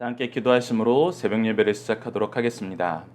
함께 기도하심으로 새벽 예배를 시작하도록 하겠습니다.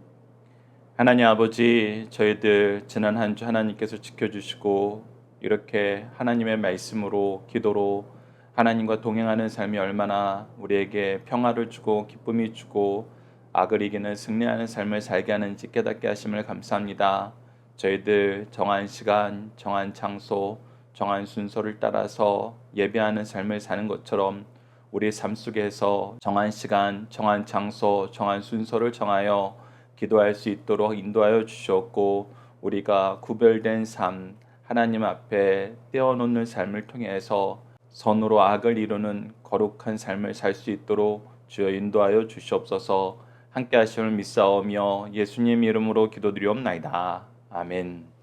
하나님 아버지, 저희들 지난 한 주 하나님께서 지켜주시고 이렇게 하나님의 말씀으로 기도로 하나님과 동행하는 삶이 얼마나 우리에게 평화를 주고 기쁨이 주고 악을 이기는 승리하는 삶을 살게 하는지 깨닫게 하심을 감사합니다. 저희들 정한 시간, 정한 장소, 정한 순서를 따라서 예배하는 삶을 사는 것처럼 우리 삶 속에서 정한 시간, 정한 장소, 정한 순서를 정하여 기도할 수 있도록 인도하여 주셨고, 우리가 구별된 삶, 하나님 앞에 떼어놓는 삶을 통해서 선으로 악을 이루는 거룩한 삶을 살 수 있도록 주여 인도하여 주시옵소서. 함께 하심을 믿사오며 예수님 이름으로 기도드리옵나이다. 아멘.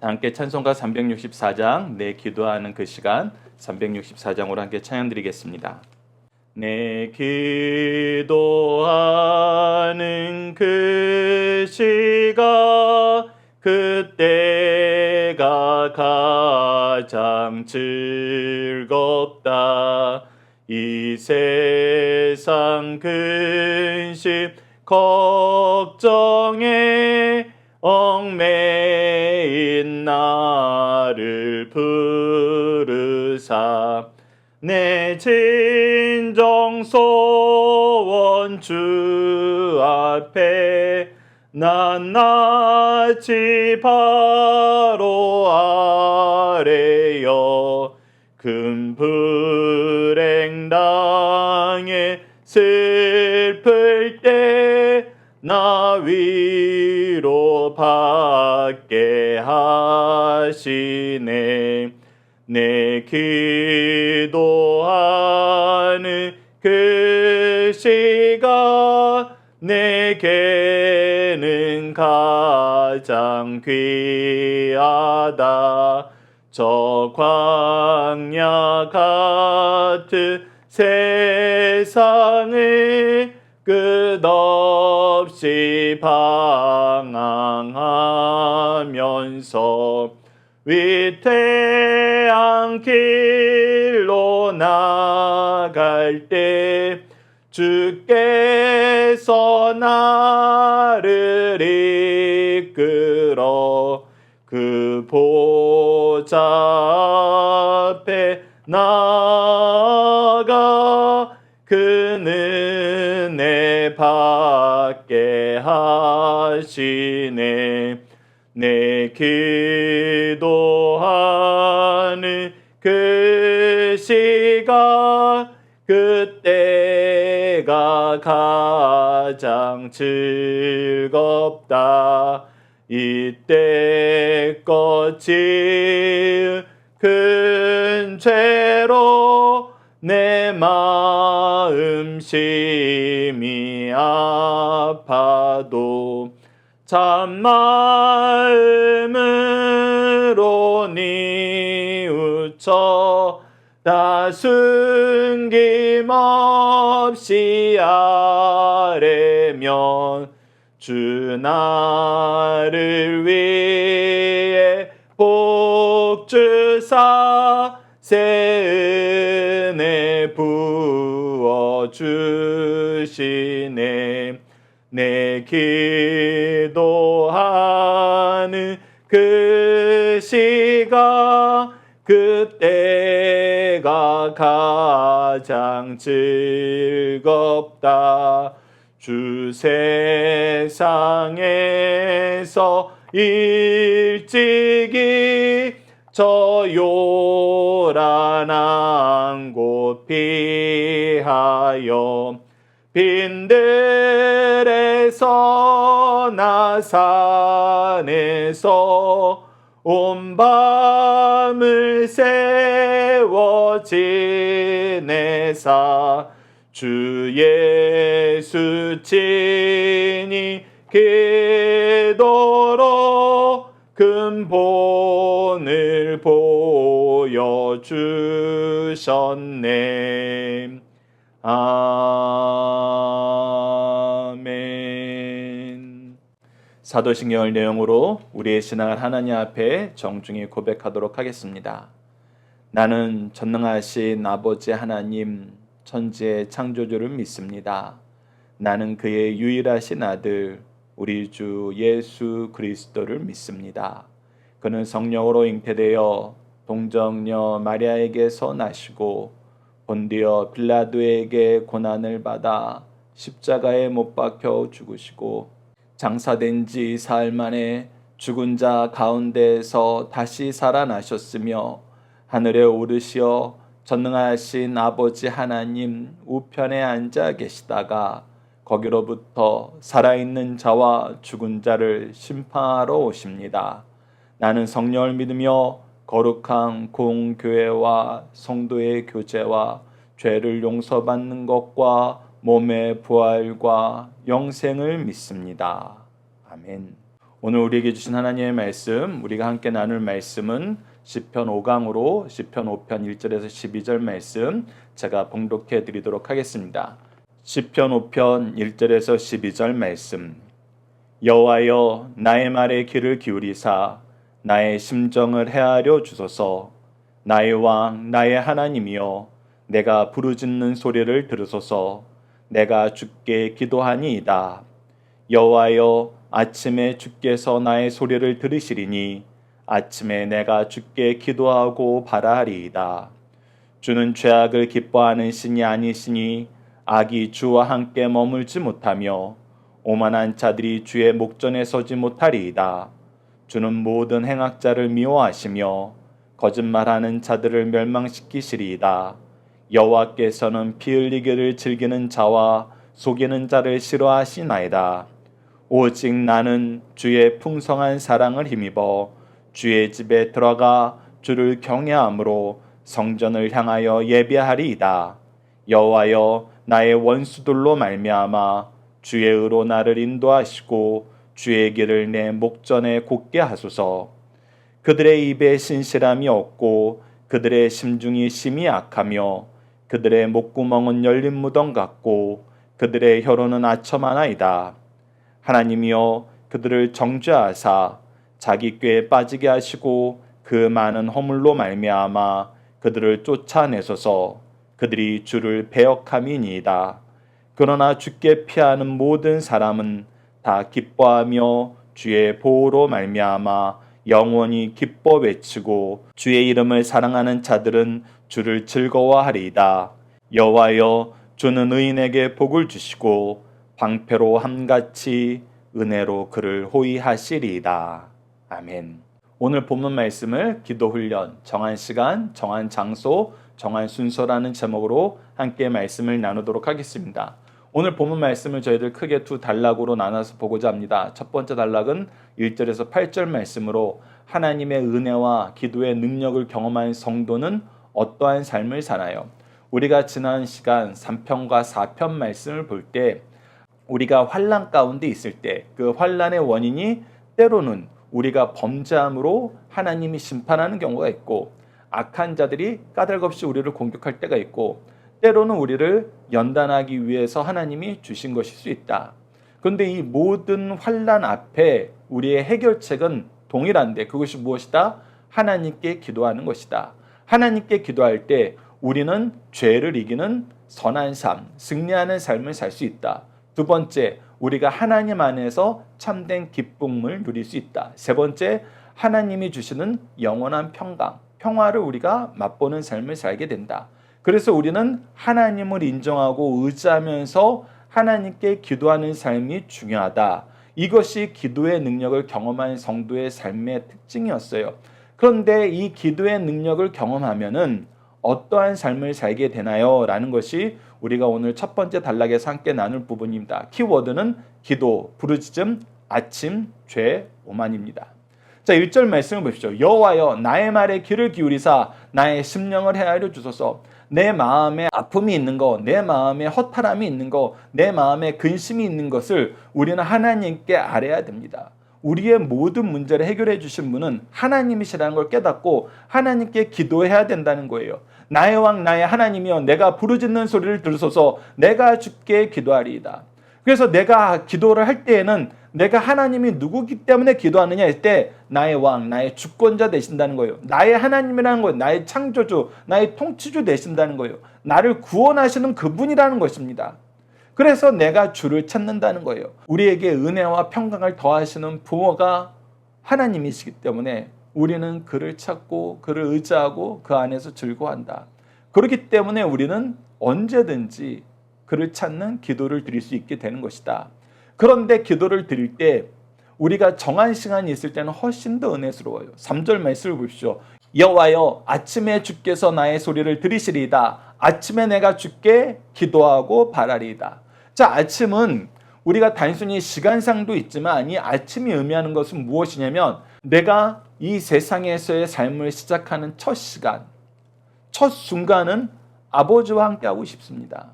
함께 찬송가 364장 내 기도하는 그 시간 364장으로 함께 찬양 드리겠습니다. 내 기도하는 그 시간 그때가 가장 즐겁다. 이 세상 근심 걱정에 얽매인 나를 부르사 내 진정 소원 주 앞에 낱낱이 바로 아뢰어 큰 불행 당해 슬플 때 나 위로 받게 하시네. 내 기도하는 그 시간 내게는 가장 귀하다. 저 광야 같은 세상을 끝없이 방황하면서 위태한 길로 나갈 때 주께서 나를 이끌어 그 보좌 앞에 나아가 그 은혜 받게 하시네. 내 기도하는 그 시간 그때가 가장 즐겁다. 이때껏 지은 큰 죄로 내 마음 심히 아파도 참마음으로 뉘우쳐 다 숨김없이 아뢰면 주 나를 위해 복 주사 새 은혜 부어 주시네. 내 기도하는 그 시간 그때가 가장 즐겁다. 주 세상에서 일찍이 저 요란한 곳 피하여 빈들에서 나산에서 온 밤을 세워 지내사 주 예수 친히 기도로 근본을 보여주셨네. 아멘. 사도신경을 내용으로 우리의 신앙을 하나님 앞에 정중히 고백하도록 하겠습니다. 나는 전능하신 아버지 하나님, 천지의 창조주를 믿습니다. 나는 그의 유일하신 아들 우리 주 예수 그리스도를 믿습니다. 그는 성령으로 잉태되어 동정녀 마리아에게서 나시고 본디오 빌라도에게 고난을 받아 십자가에 못 박혀 죽으시고 장사된 지 사흘 만에 죽은 자 가운데에서 다시 살아나셨으며 하늘에 오르시어 전능하신 아버지 하나님 우편에 앉아 계시다가 거기로부터 살아있는 자와 죽은 자를 심판하러 오십니다. 나는 성령을 믿으며 거룩한 공교회와 성도의 교제와 죄를 용서받는 것과 몸의 부활과 영생을 믿습니다. 아멘. 오늘 우리에게 주신 하나님의 말씀, 우리가 함께 나눌 말씀은 시편 5강으로 시편 5편 1절에서 12절 말씀 제가 봉독해 드리도록 하겠습니다. 시편 5편 1절에서 12절 말씀. 여호와여 나의 말에 귀를 기울이사 나의 심정을 헤아려 주소서. 나의 왕 나의 하나님이여 내가 부르짖는 소리를 들으소서. 내가 주께 기도하니이다. 여호와여 아침에 주께서 나의 소리를 들으시리니 아침에 내가 주께 기도하고 바라리이다. 주는 죄악을 기뻐하는 신이 아니시니 악이 주와 함께 머물지 못하며 오만한 자들이 주의 목전에 서지 못하리이다. 주는 모든 행악자를 미워하시며 거짓말하는 자들을 멸망시키시리이다. 여호와께서는 피 흘리기를 즐기는 자와 속이는 자를 싫어하시나이다. 오직 나는 주의 풍성한 사랑을 힘입어 주의 집에 들어가 주를 경외함으로 성전을 향하여 예배하리이다. 여호와여 나의 원수들로 말미암아 주의 의로 나를 인도하시고 주의 길을 내 목전에 곧게 하소서. 그들의 입에 신실함이 없고 그들의 심중이 심히 악하며 그들의 목구멍은 열린 무덤 같고 그들의 혀로는 아첨하나이다. 하나님이여 그들을 정죄하사 자기 꾀에 빠지게 하시고 그 많은 허물로 말미암아 그들을 쫓아내소서. 그들이 주를 배역함이니이다. 그러나 주께 피하는 모든 사람은 다 기뻐하며 주의 보호로 말미암아 영원히 기뻐 외치고 주의 이름을 사랑하는 자들은 주를 즐거워하리이다. 여호와여 주는 의인에게 복을 주시고 방패로 함같이 은혜로 그를 호위하시리이다. 아멘. 오늘 본문 말씀을 기도훈련, 정한 시간, 정한 장소, 정한 순서라는 제목으로 함께 말씀을 나누도록 하겠습니다. 오늘 본문 말씀을 저희들 크게 두 단락으로 나눠서 보고자 합니다. 첫 번째 단락은 1절에서 8절 말씀으로 하나님의 은혜와 기도의 능력을 경험한 성도는 어떠한 삶을 사나요? 우리가 지난 시간 3편과 4편 말씀을 볼 때 우리가 환난 가운데 있을 때 그 환난의 원인이 때로는 우리가 범죄함으로 하나님이 심판하는 경우가 있고 악한 자들이 까닭없이 우리를 공격할 때가 있고 때로는 우리를 연단하기 위해서 하나님이 주신 것일 수 있다. 그런데 이 모든 환난 앞에 우리의 해결책은 동일한데 그것이 무엇이다? 하나님께 기도하는 것이다. 하나님께 기도할 때 우리는 죄를 이기는 선한 삶, 승리하는 삶을 살 수 있다. 두 번째, 우리가 하나님 안에서 참된 기쁨을 누릴 수 있다. 세 번째, 하나님이 주시는 영원한 평강, 평화를 우리가 맛보는 삶을 살게 된다. 그래서 우리는 하나님을 인정하고 의지하면서 하나님께 기도하는 삶이 중요하다. 이것이 기도의 능력을 경험한 성도의 삶의 특징이었어요. 그런데 이 기도의 능력을 경험하면은 어떠한 삶을 살게 되나요? 라는 것이 우리가 오늘 첫 번째 단락에서 함께 나눌 부분입니다. 키워드는 기도, 부르짖음, 아침, 죄, 오만입니다. 자, 1절 말씀을 보십시오. 여호와여 나의 말에 귀를 기울이사 나의 심령을 헤아려 주소서. 내 마음에 아픔이 있는 것, 내 마음에 허탈함이 있는 것, 내 마음에 근심이 있는 것을 우리는 하나님께 아뢰야 됩니다. 우리의 모든 문제를 해결해 주신 분은 하나님이시라는 걸 깨닫고 하나님께 기도해야 된다는 거예요. 나의 왕 나의 하나님이여 내가 부르짖는 소리를 들으소서. 내가 주께 기도하리이다. 그래서 내가 기도를 할 때에는 내가 하나님이 누구기 때문에 기도하느냐 할 때 나의 왕, 나의 주권자 되신다는 거예요. 나의 하나님이라는 거예요. 나의 창조주, 나의 통치주 되신다는 거예요. 나를 구원하시는 그분이라는 것입니다. 그래서 내가 주를 찾는다는 거예요. 우리에게 은혜와 평강을 더하시는 부모가 하나님이시기 때문에 우리는 그를 찾고 그를 의지하고 그 안에서 즐거워한다. 그렇기 때문에 우리는 언제든지 그를 찾는 기도를 드릴 수 있게 되는 것이다. 그런데 기도를 드릴 때 우리가 정한 시간이 있을 때는 훨씬 더 은혜스러워요. 3절 말씀을 보십시오. 여호와여, 아침에 주께서 나의 소리를 들으시리이다. 아침에 내가 주께 기도하고 바라리이다. 자, 아침은 우리가 단순히 시간상도 있지만 이 아침이 의미하는 것은 무엇이냐면 내가 이 세상에서의 삶을 시작하는 첫 시간, 첫 순간은 아버지와 함께하고 싶습니다.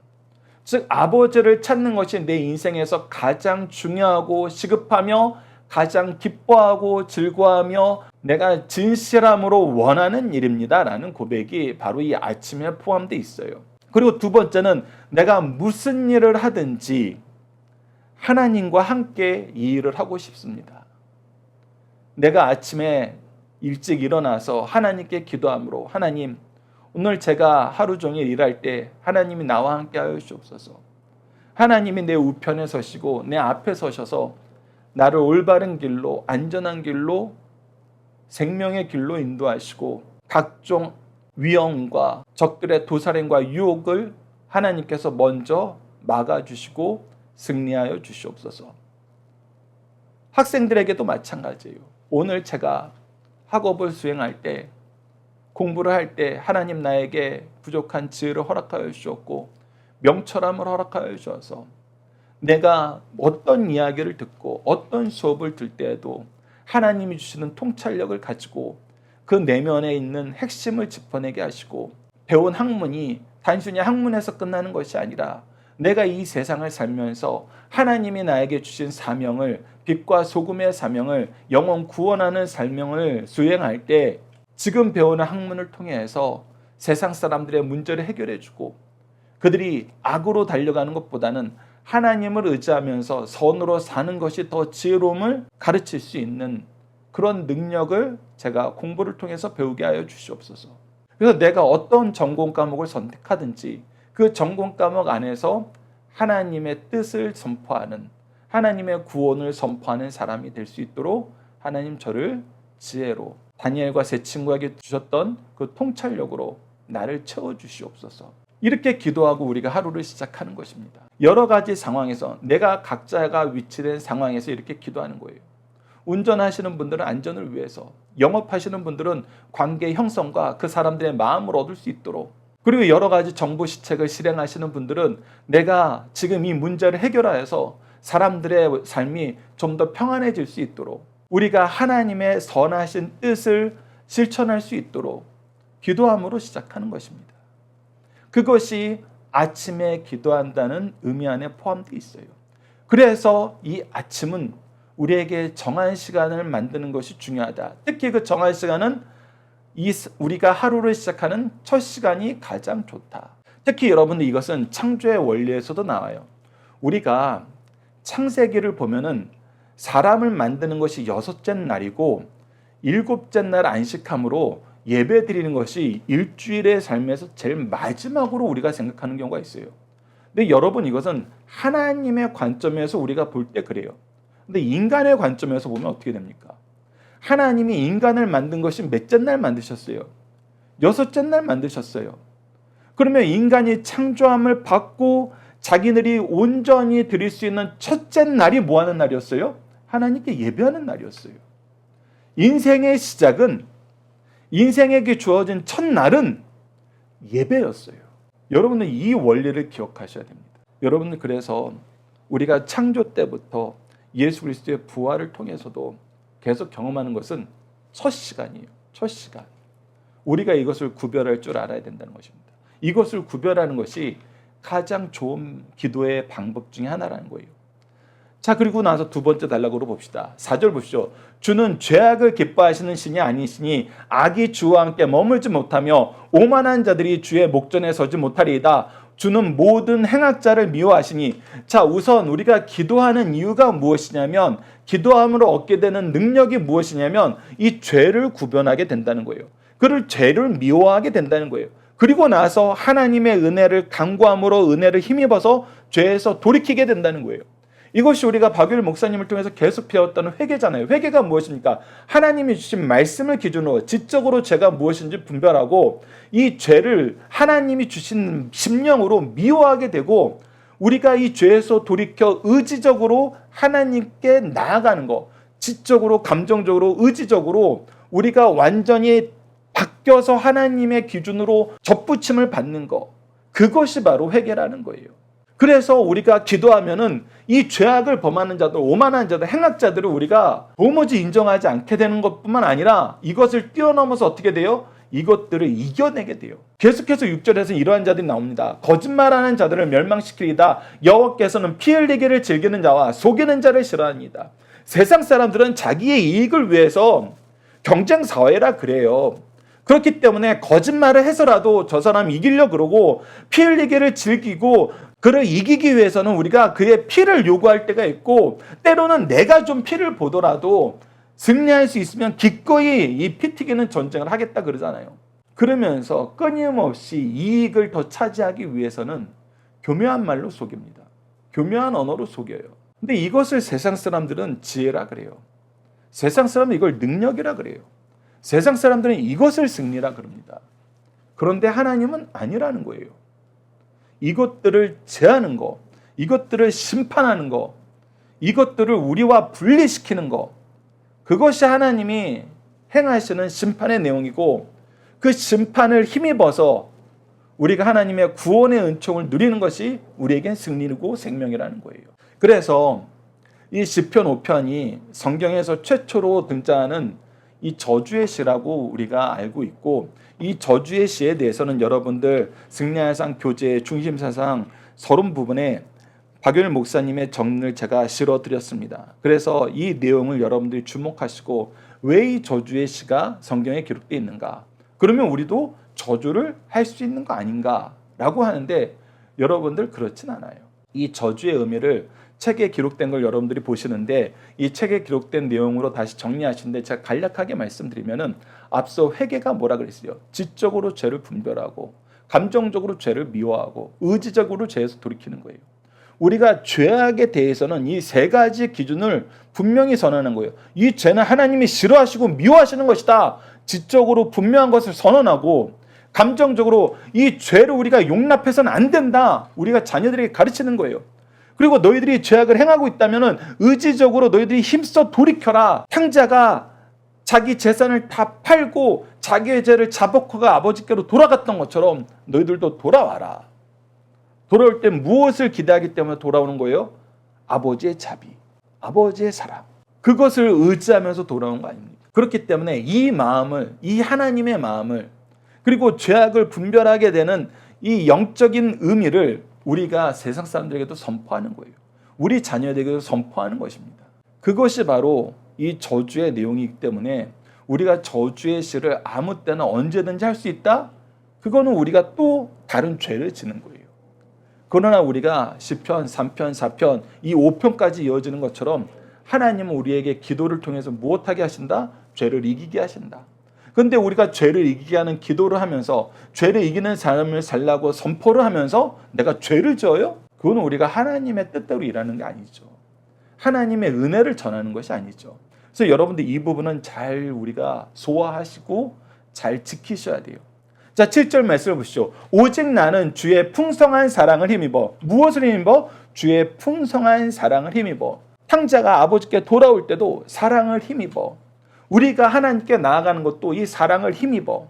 즉 아버지를 찾는 것이 내 인생에서 가장 중요하고 시급하며 가장 기뻐하고 즐거워하며 내가 진실함으로 원하는 일입니다 라는 고백이 바로 이 아침에 포함되어 있어요. 그리고 두 번째는 내가 무슨 일을 하든지 하나님과 함께 이 일을 하고 싶습니다. 내가 아침에 일찍 일어나서 하나님께 기도함으로 하나님, 오늘 제가 하루 종일 일할 때 하나님이 나와 함께 하여 주옵소서. 하나님이 내 우편에 서시고 내 앞에 서셔서 나를 올바른 길로, 안전한 길로, 생명의 길로 인도하시고 각종 위험과 적들의 도살행과 유혹을 하나님께서 먼저 막아주시고 승리하여 주시옵소서. 학생들에게도 마찬가지예요. 오늘 제가 학업을 수행할 때, 공부를 할 때 하나님 나에게 부족한 지혜를 허락하여 주셨고 명철함을 허락하여 주셔서 내가 어떤 이야기를 듣고 어떤 수업을 들 때에도 하나님이 주시는 통찰력을 가지고 그 내면에 있는 핵심을 짚어내게 하시고 배운 학문이 단순히 학문에서 끝나는 것이 아니라 내가 이 세상을 살면서 하나님이 나에게 주신 사명을, 빛과 소금의 사명을, 영혼 구원하는 사명을 수행할 때 지금 배우는 학문을 통해서 세상 사람들의 문제를 해결해주고 그들이 악으로 달려가는 것보다는 하나님을 의지하면서 선으로 사는 것이 더 지혜로움을 가르칠 수 있는 그런 능력을 제가 공부를 통해서 배우게 하여 주시옵소서. 그래서 내가 어떤 전공 과목을 선택하든지 그 전공 과목 안에서 하나님의 뜻을 선포하는, 하나님의 구원을 선포하는 사람이 될 수 있도록 하나님 저를 지혜로 다니엘과 세 친구에게 주셨던 그 통찰력으로 나를 채워주시옵소서. 이렇게 기도하고 우리가 하루를 시작하는 것입니다. 여러 가지 상황에서 내가 각자가 위치된 상황에서 이렇게 기도하는 거예요. 운전하시는 분들은 안전을 위해서, 영업하시는 분들은 관계 형성과 그 사람들의 마음을 얻을 수 있도록, 그리고 여러 가지 정부 시책을 실행하시는 분들은 내가 지금 이 문제를 해결하여서 사람들의 삶이 좀 더 평안해질 수 있도록 우리가 하나님의 선하신 뜻을 실천할 수 있도록 기도함으로 시작하는 것입니다. 그것이 아침에 기도한다는 의미 안에 포함되어 있어요. 그래서 이 아침은 우리에게 정한 시간을 만드는 것이 중요하다. 특히 그 정한 시간은 우리가 하루를 시작하는 첫 시간이 가장 좋다. 특히 여러분들 이것은 창조의 원리에서도 나와요. 우리가 창세기를 보면은 사람을 만드는 것이 6째 날이고 7째 날 안식함으로 예배 드리는 것이 일주일의 삶에서 제일 마지막으로 우리가 생각하는 경우가 있어요. 근데 여러분 이것은 하나님의 관점에서 우리가 볼 때 그래요. 근데 인간의 관점에서 보면 어떻게 됩니까? 하나님이 인간을 만든 것이 몇째 날 만드셨어요? 6째 날 만드셨어요. 그러면 인간이 창조함을 받고 자기들이 온전히 드릴 수 있는 첫째 날이 뭐 하는 날이었어요? 하나님께 예배하는 날이었어요. 인생의 시작은, 인생에게 주어진 첫날은 예배였어요. 여러분은 이 원리를 기억하셔야 됩니다. 여러분들 그래서 우리가 창조 때부터 예수 그리스도의 부활을 통해서도 계속 경험하는 것은 첫 시간이에요. 첫 시간. 우리가 이것을 구별할 줄 알아야 된다는 것입니다. 이것을 구별하는 것이 가장 좋은 기도의 방법 중에 하나라는 거예요. 자, 그리고 나서 두 번째 단락으로 봅시다. 4절 보시죠. 주는 죄악을 기뻐하시는 신이 아니시니 악이 주와 함께 머물지 못하며 오만한 자들이 주의 목전에 서지 못하리이다. 주는 모든 행악자를 미워하시니. 자, 우선 우리가 기도하는 이유가 무엇이냐면, 기도함으로 얻게 되는 능력이 무엇이냐면 이 죄를 구별하게 된다는 거예요. 그를 죄를 미워하게 된다는 거예요. 그리고 나서 하나님의 은혜를 간구함으로 은혜를 힘입어서 죄에서 돌이키게 된다는 거예요. 이것이 우리가 박유일 목사님을 통해서 계속 배웠던 회개잖아요. 회개가 무엇입니까? 하나님이 주신 말씀을 기준으로 지적으로 죄가 무엇인지 분별하고 이 죄를 하나님이 주신 심령으로 미워하게 되고 우리가 이 죄에서 돌이켜 의지적으로 하나님께 나아가는 것, 지적으로, 감정적으로, 의지적으로 우리가 완전히 바뀌어서 하나님의 기준으로 접붙임을 받는 것, 그것이 바로 회개라는 거예요. 그래서 우리가 기도하면은 이 죄악을 범하는 자들, 오만한 자들, 행악자들을 우리가 도무지 인정하지 않게 되는 것뿐만 아니라 이것을 뛰어넘어서 어떻게 돼요? 이것들을 이겨내게 돼요. 계속해서 6절에서 이러한 자들이 나옵니다. 거짓말하는 자들을 멸망시키리다. 여호와께서는 피 흘리기를 즐기는 자와 속이는 자를 싫어합니다. 세상 사람들은 자기의 이익을 위해서 경쟁 사회라 그래요. 그렇기 때문에 거짓말을 해서라도 저 사람 이기려고 그러고 피 흘리기를 즐기고 그를 이기기 위해서는 우리가 그의 피를 요구할 때가 있고 때로는 내가 좀 피를 보더라도 승리할 수 있으면 기꺼이 이 피 튀기는 전쟁을 하겠다 그러잖아요. 그러면서 끊임없이 이익을 더 차지하기 위해서는 교묘한 말로 속입니다. 교묘한 언어로 속여요. 근데 이것을 세상 사람들은 지혜라 그래요. 세상 사람은 이걸 능력이라 그래요. 세상 사람들은 이것을 승리라 그럽니다. 그런데 하나님은 아니라는 거예요. 이것들을 제하는 거, 이것들을 심판하는 거, 이것들을 우리와 분리시키는 거, 그것이 하나님이 행하시는 심판의 내용이고 그 심판을 힘입어서 우리가 하나님의 구원의 은총을 누리는 것이 우리에겐 승리고 생명이라는 거예요. 그래서 이 시편 5편이 성경에서 최초로 등장하는 이 저주의 시라고 우리가 알고 있고 이 저주의 시에 대해서는 여러분들 승리야상 교재 중심사상 서론 부분에 박유일 목사님의 정리를 제가 실어드렸습니다. 그래서 이 내용을 여러분들이 주목하시고 왜 이 저주의 시가 성경에 기록되어 있는가? 그러면 우리도 저주를 할 수 있는 거 아닌가? 라고 하는데 여러분들 그렇진 않아요. 이 저주의 의미를 책에 기록된 걸 여러분들이 보시는데 이 책에 기록된 내용으로 다시 정리하시는데 제가 간략하게 말씀드리면은 앞서 회개가 뭐라 그랬어요? 지적으로 죄를 분별하고 감정적으로 죄를 미워하고 의지적으로 죄에서 돌이키는 거예요. 우리가 죄악에 대해서는 이 세 가지 기준을 분명히 선언하는 거예요. 이 죄는 하나님이 싫어하시고 미워하시는 것이다. 지적으로 분명한 것을 선언하고 감정적으로 이 죄를 우리가 용납해서는 안 된다. 우리가 자녀들에게 가르치는 거예요. 그리고 너희들이 죄악을 행하고 있다면 의지적으로 너희들이 힘써 돌이켜라. 탕자가 자기 재산을 다 팔고 자기의 죄를 자복하고 아버지께로 돌아갔던 것처럼 너희들도 돌아와라. 돌아올 때 무엇을 기대하기 때문에 돌아오는 거예요? 아버지의 자비, 아버지의 사랑. 그것을 의지하면서 돌아오는 거 아닙니까? 그렇기 때문에 이 마음을, 이 하나님의 마음을 그리고 죄악을 분별하게 되는 이 영적인 의미를 우리가 세상 사람들에게도 선포하는 거예요. 우리 자녀에게도 선포하는 것입니다. 그것이 바로 이 저주의 내용이기 때문에 우리가 저주의 시를 아무 때나 언제든지 할 수 있다? 그거는 우리가 또 다른 죄를 지는 거예요. 그러나 우리가 시편, 3편, 4편, 이 5편까지 이어지는 것처럼 하나님은 우리에게 기도를 통해서 무엇하게 하신다? 죄를 이기게 하신다. 그런데 우리가 죄를 이기게 하는 기도를 하면서 죄를 이기는 삶을 살라고 선포를 하면서 내가 죄를 져요? 그건 우리가 하나님의 뜻대로 일하는 게 아니죠. 하나님의 은혜를 전하는 것이 아니죠. 그래서 여러분들 이 부분은 잘 우리가 소화하시고 잘 지키셔야 돼요. 자, 7절 말씀을 보시죠. 오직 나는 주의 풍성한 사랑을 힘입어. 무엇을 힘입어? 주의 풍성한 사랑을 힘입어. 탕자가 아버지께 돌아올 때도 사랑을 힘입어. 우리가 하나님께 나아가는 것도 이 사랑을 힘입어.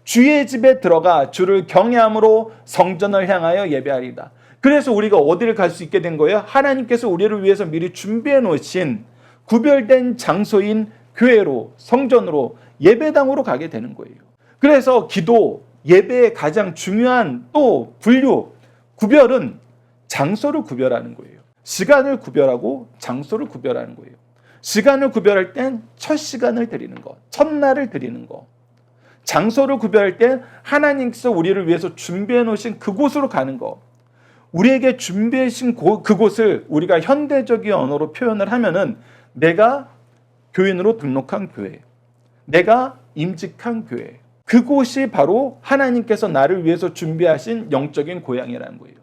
주의 집에 들어가 주를 경외함으로 성전을 향하여 예배하리다. 그래서 우리가 어디를 갈 수 있게 된 거예요? 하나님께서 우리를 위해서 미리 준비해 놓으신 구별된 장소인 교회로, 성전으로, 예배당으로 가게 되는 거예요. 그래서 기도, 예배의 가장 중요한 또 분류, 구별은 장소를 구별하는 거예요. 시간을 구별하고 장소를 구별하는 거예요. 시간을 구별할 땐 첫 시간을 드리는 것, 첫날을 드리는 것. 장소를 구별할 땐 하나님께서 우리를 위해서 준비해 놓으신 그곳으로 가는 것. 우리에게 준비해 주신 그곳을 우리가 현대적인 언어로 표현을 하면은 내가 교인으로 등록한 교회, 내가 임직한 교회, 그곳이 바로 하나님께서 나를 위해서 준비하신 영적인 고향이라는 거예요.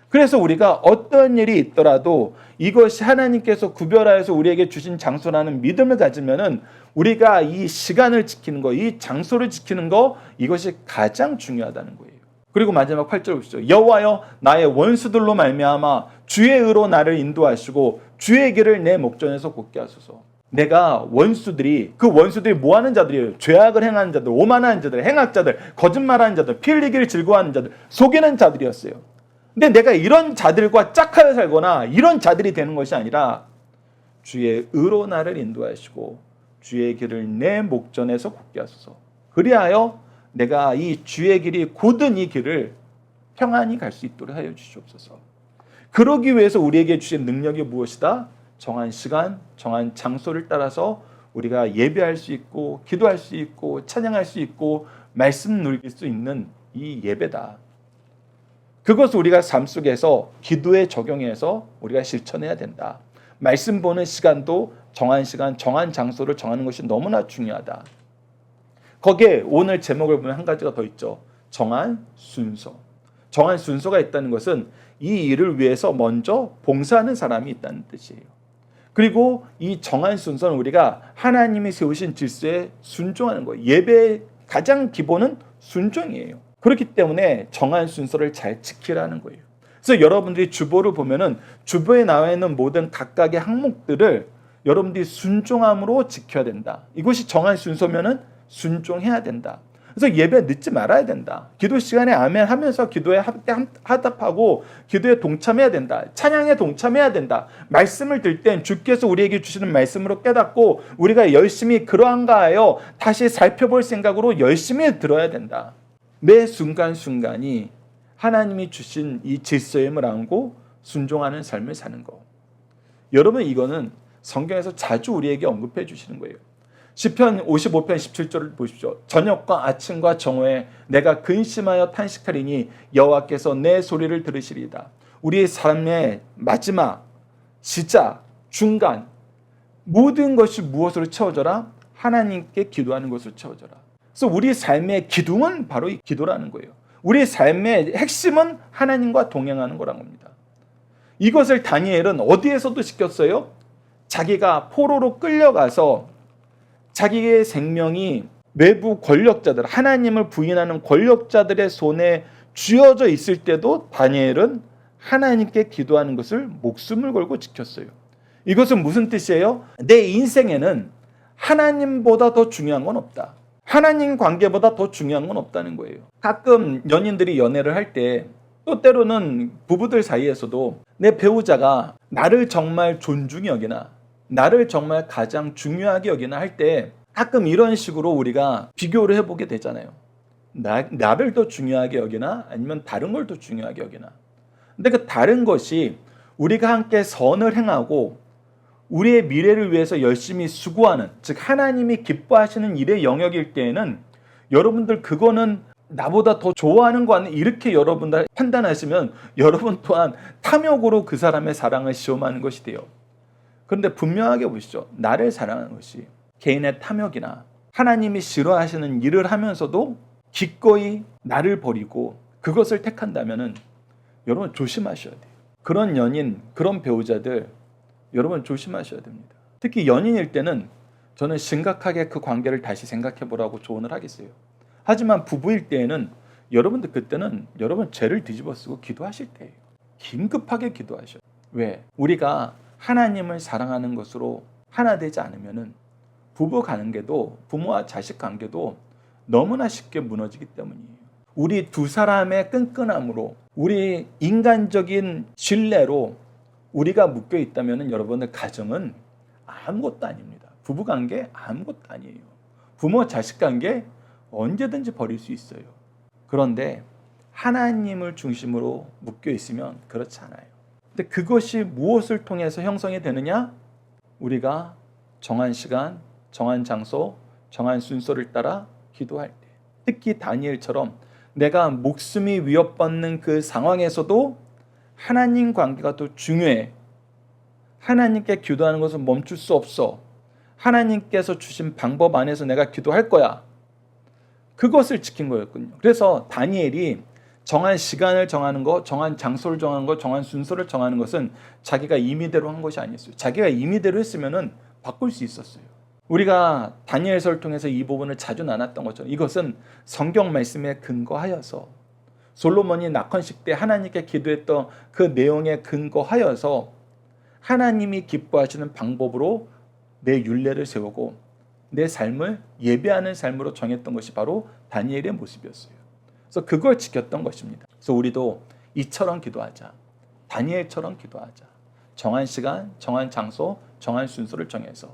그래서 우리가 어떤 일이 있더라도 이것이 하나님께서 구별하여서 우리에게 주신 장소라는 믿음을 가지면은 우리가 이 시간을 지키는 거, 이 장소를 지키는 거, 이것이 가장 중요하다는 거예요. 그리고 마지막 8절 보시죠. 여호와여 나의 원수들로 말미암아 주의 의로 나를 인도하시고 주의 길을 내 목전에서 곱게 하소서. 내가 원수들이, 그 원수들이 뭐 하는 자들이에요? 죄악을 행하는 자들, 오만하는 자들, 행악자들, 거짓말하는 자들, 피 흘리기를 즐거워하는 자들, 속이는 자들이었어요. 근데 내가 이런 자들과 짝하여 살거나 이런 자들이 되는 것이 아니라 주의 의로 나를 인도하시고 주의 길을 내 목전에서 곱게 하소서. 그리하여 내가 이 주의 길이 곧은 이 길을 평안히 갈 수 있도록 하여 주시옵소서. 그러기 위해서 우리에게 주신 능력이 무엇이다? 정한 시간, 정한 장소를 따라서 우리가 예배할 수 있고 기도할 수 있고 찬양할 수 있고 말씀 누릴 수 있는 이 예배다. 그것을 우리가 삶 속에서 기도에 적용해서 우리가 실천해야 된다. 말씀 보는 시간도 정한 시간, 정한 장소를 정하는 것이 너무나 중요하다. 거기에 오늘 제목을 보면 한 가지가 더 있죠. 정한 순서. 정한 순서가 있다는 것은 이 일을 위해서 먼저 봉사하는 사람이 있다는 뜻이에요. 그리고 이 정한 순서는 우리가 하나님이 세우신 질서에 순종하는 거예요. 예배의 가장 기본은 순종이에요. 그렇기 때문에 정한 순서를 잘 지키라는 거예요. 그래서 여러분들이 주보를 보면은 주보에 나와 있는 모든 각각의 항목들을 여러분들이 순종함으로 지켜야 된다. 이것이 정한 순서면은 순종해야 된다. 그래서 예배 늦지 말아야 된다. 기도 시간에 아멘 하면서 기도에 화답하고 기도에 동참해야 된다. 찬양에 동참해야 된다. 말씀을 들 땐 주께서 우리에게 주시는 말씀으로 깨닫고 우리가 열심히 그러한가 하여 다시 살펴볼 생각으로 열심히 들어야 된다. 매 순간순간이 하나님이 주신 이 질서임을 안고 순종하는 삶을 사는 거. 여러분 이거는 성경에서 자주 우리에게 언급해 주시는 거예요. 시편 55편 17절을 보십시오. 저녁과 아침과 정오에 내가 근심하여 탄식하리니 여호와께서 내 소리를 들으시리이다. 우리의 삶의 마지막, 시작, 중간 모든 것이 무엇으로 채워져라? 하나님께 기도하는 것으로 채워져라. 그래서 우리 삶의 기둥은 바로 이 기도라는 거예요. 우리 삶의 핵심은 하나님과 동행하는 거란 겁니다. 이것을 다니엘은 어디에서도 시켰어요? 자기가 포로로 끌려가서 자기의 생명이 외부 권력자들, 하나님을 부인하는 권력자들의 손에 쥐어져 있을 때도 다니엘은 하나님께 기도하는 것을 목숨을 걸고 지켰어요. 이것은 무슨 뜻이에요? 내 인생에는 하나님보다 더 중요한 건 없다. 하나님 관계보다 더 중요한 건 없다는 거예요. 가끔 연인들이 연애를 할 때 또 때로는 부부들 사이에서도 내 배우자가 나를 정말 존중히 여기나 나를 정말 가장 중요하게 여기나 할 때 가끔 이런 식으로 우리가 비교를 해보게 되잖아요. 나를 더 중요하게 여기나 아니면 다른 걸 더 중요하게 여기나. 근데 그 다른 것이 우리가 함께 선을 행하고 우리의 미래를 위해서 열심히 수고하는, 즉 하나님이 기뻐하시는 일의 영역일 때에는 여러분들 그거는 나보다 더 좋아하는 거 아니야? 이렇게 여러분들 판단하시면 여러분 또한 탐욕으로 그 사람의 사랑을 시험하는 것이 돼요. 그런데 분명하게 보시죠. 나를 사랑하는 것이 개인의 탐욕이나 하나님이 싫어하시는 일을 하면서도 기꺼이 나를 버리고 그것을 택한다면 여러분 조심하셔야 돼요. 그런 연인, 그런 배우자들 여러분 조심하셔야 됩니다. 특히 연인일 때는 저는 심각하게 그 관계를 다시 생각해 보라고 조언을 하겠어요. 하지만 부부일 때에는 여러분들 그때는 여러분 죄를 뒤집어 쓰고 기도하실 때예요. 긴급하게 기도하셔요. 왜? 우리가 하나님을 사랑하는 것으로 하나 되지 않으면은 부부 관계도 부모와 자식 관계도 너무나 쉽게 무너지기 때문이에요. 우리 두 사람의 끈끈함으로 우리 인간적인 신뢰로 우리가 묶여 있다면은 여러분의 가정은 아무것도 아닙니다. 부부 관계 아무것도 아니에요. 부모 자식 관계 언제든지 버릴 수 있어요. 그런데 하나님을 중심으로 묶여 있으면 그렇지 않아요. 근데 그것이 무엇을 통해서 형성이 되느냐? 우리가 정한 시간, 정한 장소, 정한 순서를 따라 기도할 때. 특히 다니엘처럼 내가 목숨이 위협받는 그 상황에서도 하나님 관계가 더 중요해. 하나님께 기도하는 것은 멈출 수 없어. 하나님께서 주신 방법 안에서 내가 기도할 거야. 그것을 지킨 거였거든요. 그래서 다니엘이 정한 시간을 정하는 거, 정한 장소를 정하는 거, 정한 순서를 정하는 것은 자기가 임의대로 한 것이 아니었어요. 자기가 임의대로 했으면은 바꿀 수 있었어요. 우리가 다니엘서를 통해서 이 부분을 자주 나눴던 것처럼 이것은 성경 말씀에 근거하여서 솔로몬이 낙헌식 때 하나님께 기도했던 그 내용에 근거하여서 하나님이 기뻐하시는 방법으로 내 율례를 세우고 내 삶을 예배하는 삶으로 정했던 것이 바로 다니엘의 모습이었어요. 그래서 그걸 지켰던 것입니다. 그래서 우리도 이처럼 기도하자. 다니엘처럼 기도하자. 정한 시간, 정한 장소, 정한 순서를 정해서.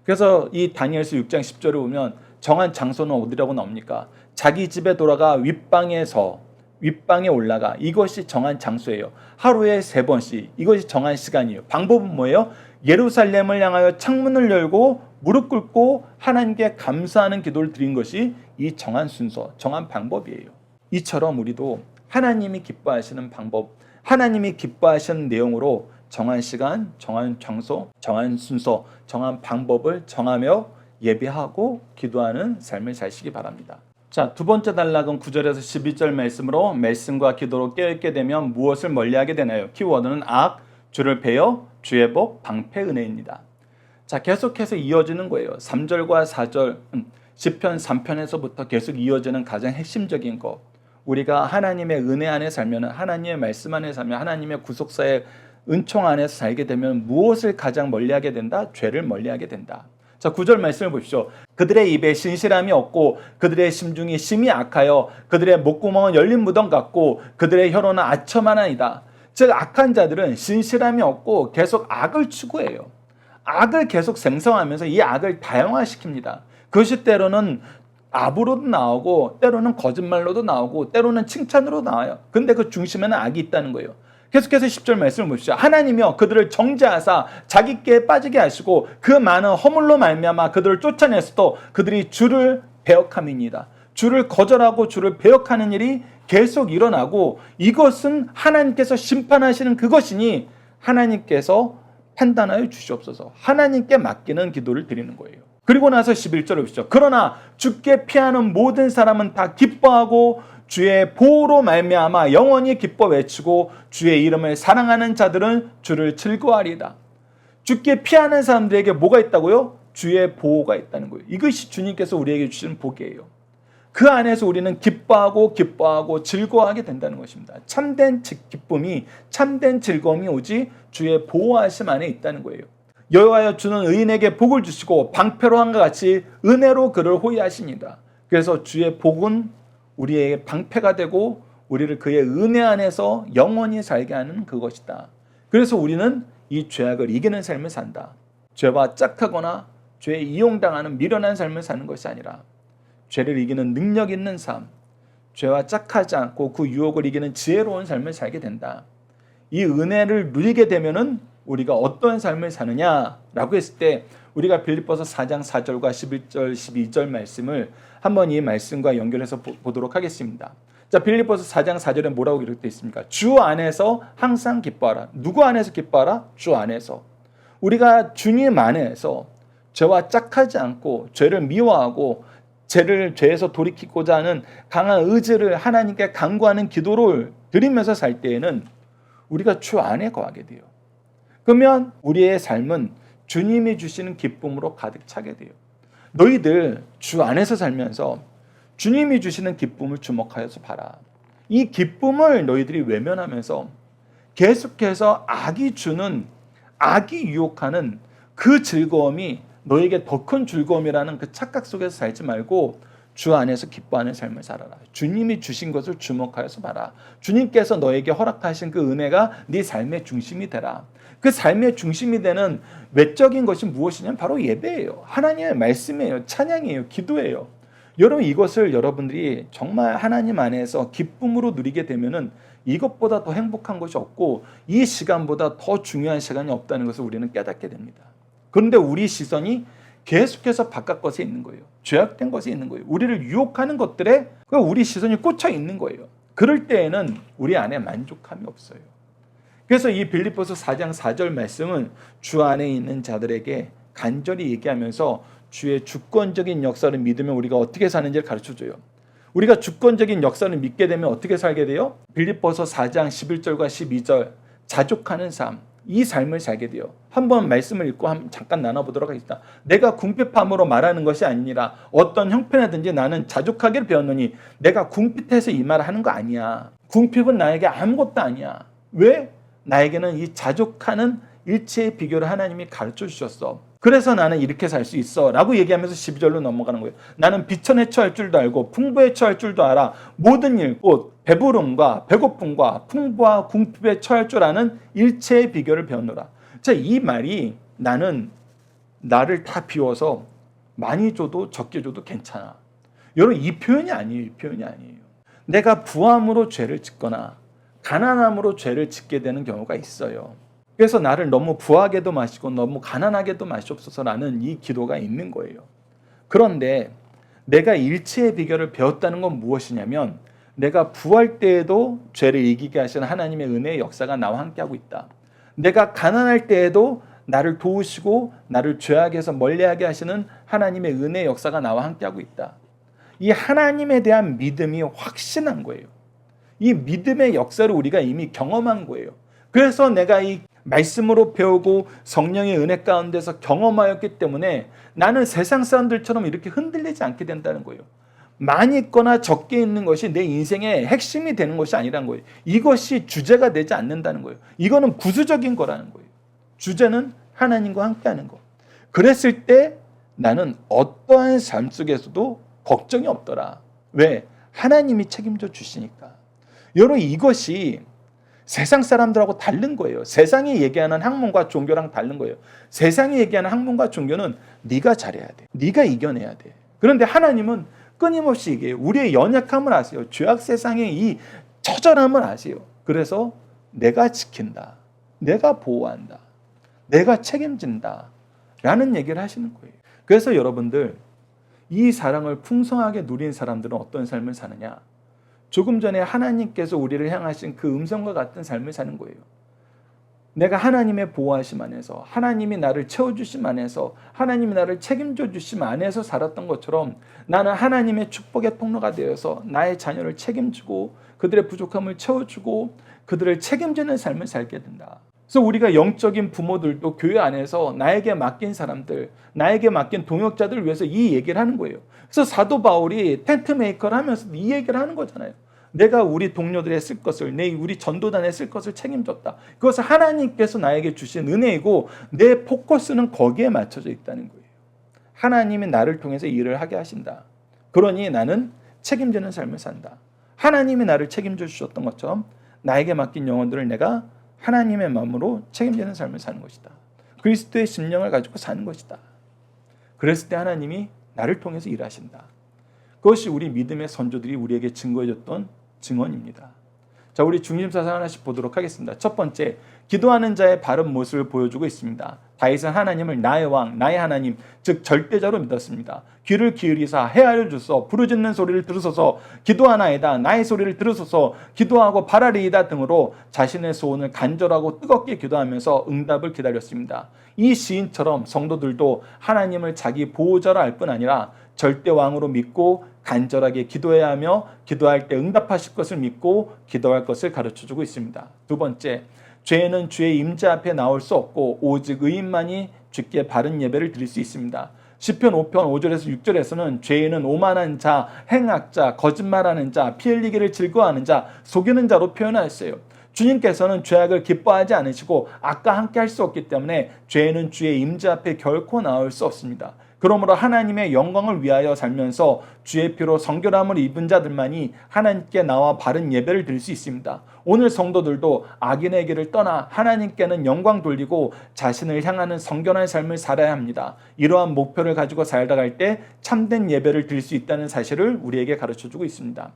그래서 이 다니엘서 6장 10절을 보면 정한 장소는 어디라고 나옵니까? 자기 집에 돌아가 윗방에 올라가. 이것이 정한 장소예요. 하루에 3번씩. 이것이 정한 시간이에요. 방법은 뭐예요? 예루살렘을 향하여 창문을 열고 무릎 꿇고 하나님께 감사하는 기도를 드린 것이 이 정한 순서, 정한 방법이에요. 이처럼 우리도 하나님이 기뻐하시는 방법, 하나님이 기뻐하시는 내용으로 정한 시간, 정한 장소, 정한 순서, 정한 방법을 정하며 예배하고 기도하는 삶을 사시기 바랍니다. 자, 두 번째 단락은 9절에서 12절 말씀으로 말씀과 기도로 깨어있게 되면 무엇을 멀리하게 되나요? 키워드는 악, 주를 베어, 주의 복, 방패, 은혜입니다. 자, 계속해서 이어지는 거예요. 3절과 4절, 시편 3편에서부터 계속 이어지는 가장 핵심적인 것. 우리가 하나님의 은혜 안에 살면, 하나님의 말씀 안에 살면, 하나님의 구속사의 은총 안에서 살게 되면 무엇을 가장 멀리하게 된다? 죄를 멀리하게 된다. 자, 9절 말씀을 보십시오. 그들의 입에 신실함이 없고 그들의 심중이 심히 악하여 그들의 목구멍은 열린 무덤 같고 그들의 혀로는 아첨하나이다. 즉 악한 자들은 신실함이 없고 계속 악을 추구해요. 악을 계속 생성하면서 이 악을 다양화시킵니다. 그것이 때로는 압으로도 나오고 때로는 거짓말로도 나오고 때로는 칭찬으로 나와요. 근데 그 중심에는 악이 있다는 거예요. 계속해서 10절 말씀을 보십시오. 하나님이여 그들을 정죄하사 자기께 빠지게 하시고 그 많은 허물로 말미암아 그들을 쫓아내서도 그들이 주를 배역함이니이다. 주를 거절하고 주를 배역하는 일이 계속 일어나고 이것은 하나님께서 심판하시는 그것이니 하나님께서 판단하여 주시옵소서. 하나님께 맡기는 기도를 드리는 거예요. 그리고 나서 11절을 보시죠. 그러나 주께 피하는 모든 사람은 다 기뻐하고 주의 보호로 말미암아 영원히 기뻐 외치고 주의 이름을 사랑하는 자들은 주를 즐거워하리이다. 주께 피하는 사람들에게 뭐가 있다고요? 주의 보호가 있다는 거예요. 이것이 주님께서 우리에게 주시는 복이에요. 그 안에서 우리는 기뻐하고 즐거워하게 된다는 것입니다. 참된 기쁨이, 참된 즐거움이 오직 주의 보호하심 안에 있다는 거예요. 여호와여 주는 의인에게 복을 주시고 방패로 한것 같이 은혜로 그를 호위하십니다. 그래서 주의 복은 우리의 방패가 되고 우리를 그의 은혜 안에서 영원히 살게 하는 그것이다. 그래서 우리는 이 죄악을 이기는 삶을 산다. 죄와 짝하거나 죄에 이용당하는 미련한 삶을 사는 것이 아니라 죄를 이기는 능력 있는 삶, 죄와 짝하지 않고 그 유혹을 이기는 지혜로운 삶을 살게 된다. 이 은혜를 누리게 되면은 우리가 어떤 삶을 사느냐라고 했을 때 우리가 빌립보서 4장 4절과 11절, 12절 말씀을 한번 이 말씀과 연결해서 보도록 하겠습니다. 자, 빌립보서 4장 4절에 뭐라고 기록되어 있습니까? 주 안에서 항상 기뻐하라. 누구 안에서 기뻐하라? 주 안에서. 우리가 주님 안에서 죄와 짝하지 않고 죄를 미워하고 죄에서 돌이키고자 하는 강한 의지를 하나님께 간구하는 기도를 드리면서 살 때에는 우리가 주 안에 거하게 돼요. 그러면 우리의 삶은 주님이 주시는 기쁨으로 가득 차게 돼요. 너희들 주 안에서 살면서 주님이 주시는 기쁨을 주목하여서 봐라. 이 기쁨을 너희들이 외면하면서 계속해서 악이 유혹하는 그 즐거움이 너에게 더 큰 즐거움이라는 그 착각 속에서 살지 말고 주 안에서 기뻐하는 삶을 살아라. 주님이 주신 것을 주목하여서 봐라. 주님께서 너에게 허락하신 그 은혜가 네 삶의 중심이 되라. 그 삶의 중심이 되는 외적인 것이 무엇이냐면 바로 예배예요. 하나님의 말씀이에요. 찬양이에요. 기도예요. 여러분 이것을 여러분들이 정말 하나님 안에서 기쁨으로 누리게 되면은 이것보다 더 행복한 것이 없고 이 시간보다 더 중요한 시간이 없다는 것을 우리는 깨닫게 됩니다. 그런데 우리 시선이 계속해서 바깥 것에 있는 거예요. 죄악된 것에 있는 거예요. 우리를 유혹하는 것들에 우리 시선이 꽂혀 있는 거예요. 그럴 때에는 우리 안에 만족함이 없어요. 그래서 이 빌립보서 4장 4절 말씀은 주 안에 있는 자들에게 간절히 얘기하면서 주의 주권적인 역사를 믿으면 우리가 어떻게 사는지를 가르쳐줘요. 우리가 주권적인 역사를 믿게 되면 어떻게 살게 돼요? 빌립보서 4장 11절과 12절 자족하는 삶, 이 삶을 살게 돼요. 한번 말씀을 읽고 잠깐 나눠보도록 하겠습니다. 내가 궁핍함으로 말하는 것이 아니라 어떤 형편이든지 나는 자족하기를 배웠노니 내가 궁핍해서 이 말을 하는 거 아니야. 궁핍은 나에게 아무것도 아니야. 왜? 나에게는 이 자족하는 일체의 비결을 하나님이 가르쳐 주셨어. 그래서 나는 이렇게 살 수 있어 라고 얘기하면서 12절로 넘어가는 거예요. 나는 비천에 처할 줄도 알고 풍부에 처할 줄도 알아. 모든 일, 곧 배부름과 배고픔과 풍부와 궁핍에 처할 줄 아는 일체의 비결을 배웠노라. 자, 이 말이 나는 나를 다 비워서 많이 줘도 적게 줘도 괜찮아. 여러분, 이 표현이 아니에요. 이 표현이 아니에요. 내가 부함으로 죄를 짓거나 가난함으로 죄를 짓게 되는 경우가 있어요. 그래서 나를 너무 부하게도 마시고 너무 가난하게도 마시옵소서라는 이 기도가 있는 거예요. 그런데 내가 일체의 비결을 배웠다는 건 무엇이냐면 내가 부할 때에도 죄를 이기게 하시는 하나님의 은혜의 역사가 나와 함께하고 있다. 내가 가난할 때에도 나를 도우시고 나를 죄악에서 멀리하게 하시는 하나님의 은혜의 역사가 나와 함께하고 있다. 이 하나님에 대한 믿음이 확신한 거예요. 이 믿음의 역사를 우리가 이미 경험한 거예요. 그래서 내가 이 말씀으로 배우고 성령의 은혜 가운데서 경험하였기 때문에 나는 세상 사람들처럼 이렇게 흔들리지 않게 된다는 거예요. 많이 있거나 적게 있는 것이 내 인생의 핵심이 되는 것이 아니라는 거예요. 이것이 주제가 되지 않는다는 거예요. 이거는 부수적인 거라는 거예요. 주제는 하나님과 함께하는 거. 그랬을 때 나는 어떠한 삶 속에서도 걱정이 없더라. 왜? 하나님이 책임져 주시니까. 여러분, 이것이 세상 사람들하고 다른 거예요. 세상이 얘기하는 학문과 종교랑 다른 거예요. 세상이 얘기하는 학문과 종교는 네가 잘해야 돼. 네가 이겨내야 돼. 그런데 하나님은 끊임없이 얘기해요. 우리의 연약함을 아세요. 죄악 세상의 이 처절함을 아세요. 그래서 내가 지킨다. 내가 보호한다. 내가 책임진다. 라는 얘기를 하시는 거예요. 그래서 여러분들, 이 사랑을 풍성하게 누린 사람들은 어떤 삶을 사느냐? 조금 전에 하나님께서 우리를 향하신 그 음성과 같은 삶을 사는 거예요. 내가 하나님의 보호하심 안에서, 하나님이 나를 채워주심 안에서, 하나님이 나를 책임져 주심 안에서 살았던 것처럼 나는 하나님의 축복의 통로가 되어서 나의 자녀를 책임지고 그들의 부족함을 채워주고 그들을 책임지는 삶을 살게 된다. 그래서 우리가 영적인 부모들도 교회 안에서 나에게 맡긴 사람들, 나에게 맡긴 동역자들을 위해서 이 얘기를 하는 거예요. 그래서 사도 바울이 텐트 메이커를 하면서 이 얘기를 하는 거잖아요. 내가 우리 동료들의 쓸 것을, 우리 전도단에 쓸 것을 책임졌다. 그것은 하나님께서 나에게 주신 은혜이고 내 포커스는 거기에 맞춰져 있다는 거예요. 하나님이 나를 통해서 일을 하게 하신다. 그러니 나는 책임지는 삶을 산다. 하나님이 나를 책임져 주셨던 것처럼 나에게 맡긴 영혼들을 내가 하나님의 마음으로 책임지는 삶을 사는 것이다. 그리스도의 심령을 가지고 사는 것이다. 그랬을 때 하나님이 나를 통해서 일하신다. 그것이 우리 믿음의 선조들이 우리에게 증거해줬던 증언입니다. 자, 우리 중심사상 하나씩 보도록 하겠습니다. 첫 번째, 기도하는 자의 바른 모습을 보여주고 있습니다. 다윗은 하나님을 나의 왕, 나의 하나님, 즉 절대자로 믿었습니다. 귀를 기울이사 헤아려 주소, 부르짖는 소리를 들으소서, 기도하나이다, 나의 소리를 들으소서, 기도하고 바라리이다 등으로 자신의 소원을 간절하고 뜨겁게 기도하면서 응답을 기다렸습니다. 이 시인처럼 성도들도 하나님을 자기 보호자로 알 뿐 아니라 절대 왕으로 믿고 간절하게 기도해야 하며 기도할 때 응답하실 것을 믿고 기도할 것을 가르쳐주고 있습니다. 두 번째, 죄는 주의 임재 앞에 나올 수 없고 오직 의인만이 주께 바른 예배를 드릴 수 있습니다. 시편 5편 5절에서 6절에서는 죄인은 오만한 자, 행악자, 거짓말하는 자, 피 흘리기를 즐거워하는 자, 속이는 자로 표현하였어요. 주님께서는 죄악을 기뻐하지 않으시고 악과 함께 할 수 없기 때문에 죄인은 주의 임재 앞에 결코 나올 수 없습니다. 그러므로 하나님의 영광을 위하여 살면서 주의 피로 성결함을 입은 자들만이 하나님께 나와 바른 예배를 드릴 수 있습니다. 오늘 성도들도 악인의 길을 떠나 하나님께는 영광 돌리고 자신을 향하는 성결한 삶을 살아야 합니다. 이러한 목표를 가지고 살아갈 때 참된 예배를 드릴 수 있다는 사실을 우리에게 가르쳐주고 있습니다.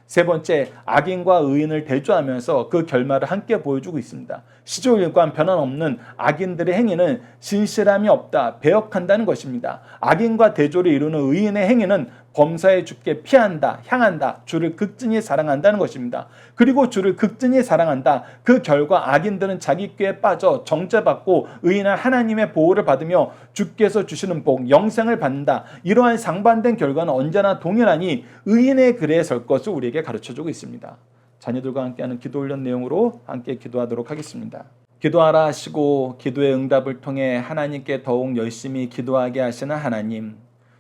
세 번째, 악인과 의인을 대조하면서 그 결말을 함께 보여주고 있습니다. 시종일관 변함없는 악인들의 행위는 신실함이 없다, 배역한다는 것입니다. 악인과 대조를 이루는 의인의 행위는 범사에 주께 피한다, 향한다, 주를 극진히 사랑한다는 것입니다. 그리고 주를 극진히 사랑한다. 그 결과 악인들은 자기 꾀에 빠져 정죄받고 의인은 하나님의 보호를 받으며 주께서 주시는 복, 영생을 받는다. 이러한 상반된 결과는 언제나 동일하니 의인의 글에 설 것을 우리에게 가르쳐주고 있습니다. 자녀들과 함께하는 기도훈련 내용으로 함께 기도하도록 하겠습니다. 기도하라 하시고 기도의 응답을 통해 하나님께 더욱 열심히 기도하게 하시는 하나님,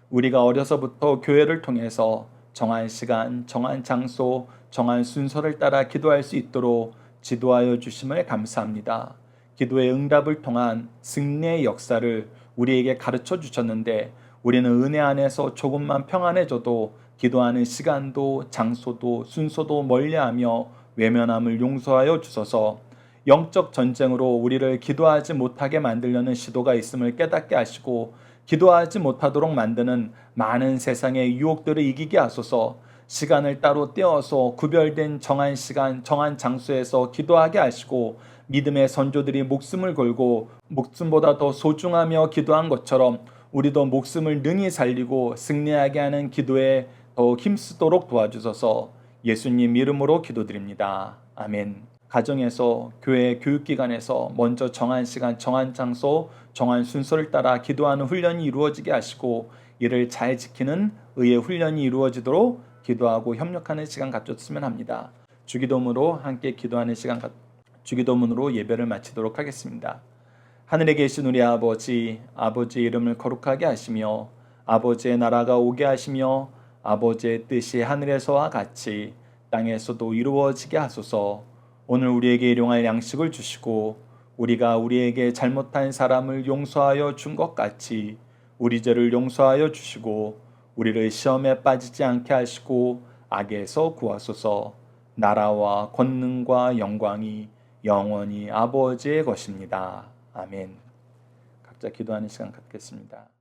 우리가 어려서부터 교회를 통해서 정한 시간, 정한 장소, 정한 순서를 따라 기도할 수 있도록 지도하여 주심을 감사합니다. 기도의 응답을 통한 승리의 역사를 우리에게 가르쳐 주셨는데 우리는 은혜 안에서 조금만 평안해져도 기도하는 시간도 장소도 순서도 멀리하며 외면함을 용서하여 주소서. 영적 전쟁으로 우리를 기도하지 못하게 만들려는 시도가 있음을 깨닫게 하시고 기도하지 못하도록 만드는 많은 세상의 유혹들을 이기게 하소서. 시간을 따로 떼어서 구별된 정한 시간, 정한 장소에서 기도하게 하시고 믿음의 선조들이 목숨을 걸고 목숨보다 더 소중하며 기도한 것처럼 우리도 목숨을 능히 살리고 승리하게 하는 기도에 더욱 힘쓰도록 도와주소서. 예수님 이름으로 기도드립니다. 아멘. 가정에서, 교회, 교육기관에서 먼저 정한 시간, 정한 장소, 정한 순서를 따라 기도하는 훈련이 이루어지게 하시고 이를 잘 지키는 의의 훈련이 이루어지도록 기도하고 협력하는 시간 갖췄으면 합니다. 주기도문으로 함께 기도하는 시간, 주기도문으로 예배를 마치도록 하겠습니다. 하늘에 계신 우리 아버지, 아버지의 이름을 거룩하게 하시며 아버지의 나라가 오게 하시며 아버지의 뜻이 하늘에서와 같이 땅에서도 이루어지게 하소서. 오늘 우리에게 일용할 양식을 주시고 우리가 우리에게 잘못한 사람을 용서하여 준 것 같이 우리 죄를 용서하여 주시고 우리를 시험에 빠지지 않게 하시고 악에서 구하소서. 나라와 권능과 영광이 영원히 아버지의 것입니다. 아멘. 각자 기도하는 시간 갖겠습니다.